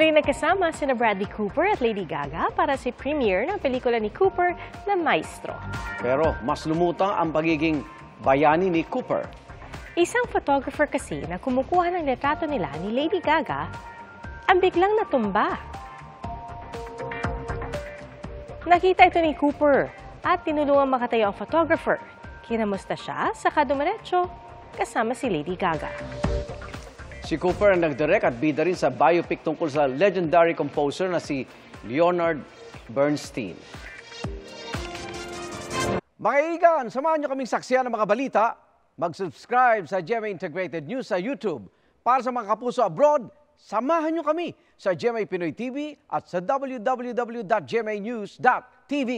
Muling nagkasama sina Bradley Cooper at Lady Gaga para sa premiere ng pelikula ni Cooper na Maestro. Pero mas lumutang ang pagiging bayani ni Cooper. Isang photographer kasi na kumukuha ng retrato nila ni Lady Gaga ang biglang natumba. Nakita ito ni Cooper at tinulungan makatayo ang photographer. Kinamusta siya saka dumiretso kasama si Lady Gaga. Si Cooper ang nagdirect at bida rin sa biopic tungkol sa legendary composer na si Leonard Bernstein. Mga igan, samahan nyo kaming saksiyan ng mga balita. Mag-subscribe sa GMA Integrated News sa YouTube. Para sa mga kapuso abroad, samahan nyo kami sa GMA Pinoy TV at sa www.gmanews.tv.